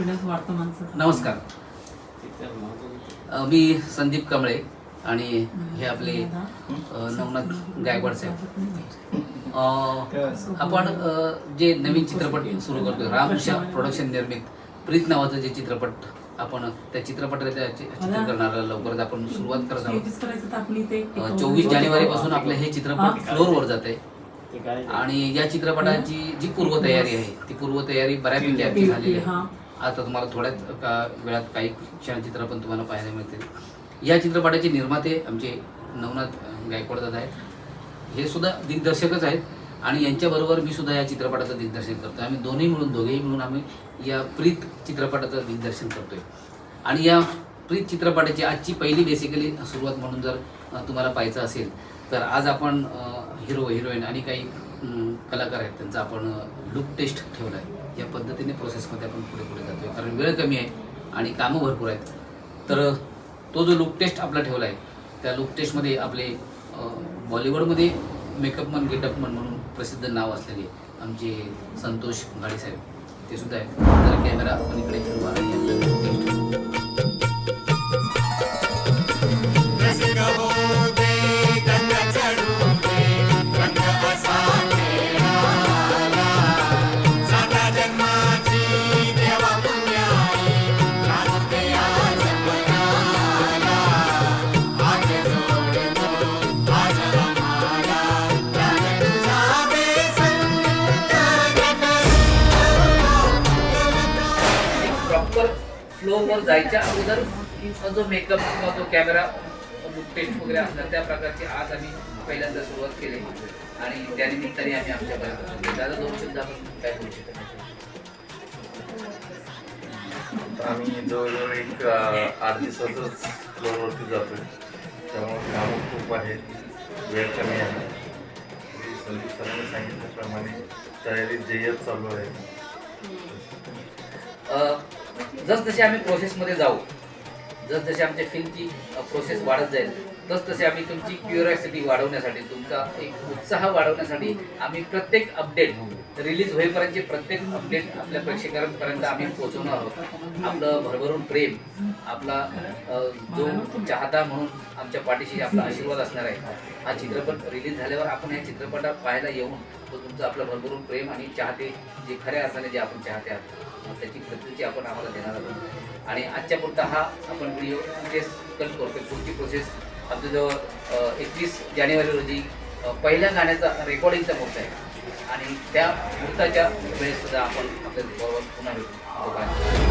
नमस्कार, मी संदीप कांबळे आणि हे आपले नवनाथ गायकवाड साहेब. आपण जे नवीन चित्रपट सुरू करतोय, रामशा प्रोडक्शन निर्मित प्रीत नावाचं जे चित्रपट, आपण त्या चित्रपटाचे चित्रीकरण करणार लवकरच आपण सुरुवात करत आहोत. 24 जानेवारीपासून आपलं हे चित्रपट फ्लोअरवर जात आहे आणि या चित्रपटाची जी पूर्वतयारी आहे ती पूर्वतयारी बऱ्यापैकी आपली झालेली आहे. आता तुम्हाला थोड्याच वेळात काही क्षणचित्र पण तुम्हाला पाहायला मिळतील. या चित्रपटाचे निर्माते आमचे नवनाथ गायकवाड दादा आहेत. हे सुद्धा दिग्दर्शकच आहेत आणि यांच्याबरोबर मी सुद्धा या चित्रपटाचं दिग्दर्शन करतो. आम्ही दोघेही मिळून आम्ही या प्रीत चित्रपटाचं दिग्दर्शन करतोय. आणि या प्रीत चित्रपटाची आजची पहिली बेसिकली सुरुवात म्हणून जर तुम्हाला पाहायचं असेल तर आज आपण हिरो हिरोईन आणि काही कलाकार आहेत त्यांचा आपण लुक टेस्ट ठेवला आहे. या पद्धतीने प्रोसेसमध्ये आपण पुढे जातोय, कारण वेळ कमी आहे आणि कामं भरपूर आहेत. तर तो जो लुक टेस्ट आपला ठेवला आहे त्या लुक टेस्टमध्ये आपले बॉलिवूडमध्ये मेकअपमन गेटअपमन म्हणून प्रसिद्ध नाव असलेले आमचे संतोष गाडी साहेब ते सुद्धा आहेत. तर कॅमेरा आपण इकडे फिरवा आणि आपलं लुक टेस्ट. फ्लोअरवर जायच्या अगोदर जो मेकअप किंवा जो कॅमेरा लुक टेस्ट वगैरे असणार त्या प्रकारची आज आम्ही पहिल्यांदा सुरुवात केली आणि त्यानिमित्ताने आम्ही आमच्यापर्यंत दादा 2 शब्द आपण काय बोलू शकतो. आम्ही जवळजवळ एक 8 दिवसातच फ्लोअरवरती जातोय, त्यामुळे कामं खूप आहेत, वेळ कमी आहे. संदीप सरांनी सांगितल्याप्रमाणे तयारी जय्यत चालू आहे. जसजसे आम्ही प्रोसेसमध्ये जाऊ, जसजसे आमच्या फिल्मची प्रोसेस वाढत जाईल तसतसे आम्ही तुमची क्युरिओसिटी वाढवण्यासाठी, तुमचा एक उत्साह वाढवण्यासाठी आम्ही प्रत्येक अपडेट रिलीज होईपर्यंतचे प्रत्येक अपडेट आपल्या प्रेक्षकांपर्यंत आम्ही पोहोचवणार आहोत. आपलं भरभरून प्रेम, आपला जो चाहता म्हणून आमच्या पाठीशी आपला आशीर्वाद असणार आहे. हा चित्रपट रिलीज झाल्यावर आपण या चित्रपटात पाहायला येऊन तो तुमचं आपलं भरभरून प्रेम आणि चाहते जे खऱ्या अर्थाने जे आपण चाहते आहात त्याची प्रकृती आपण आम्हाला देणार आहोत. आणि आजच्या पुरता हा आपण व्हिडिओ इथेच कट करतो. पुढची प्रोसेस आमच्याजवळ 21 जानेवारी रोजी पहिल्या गाण्याचा रेकॉर्डिंगचा मुहूर्त आहे आणि त्या मुहूर्ताच्या वेळेस सुद्धा आपण आपल्या पुन्हा भेटू.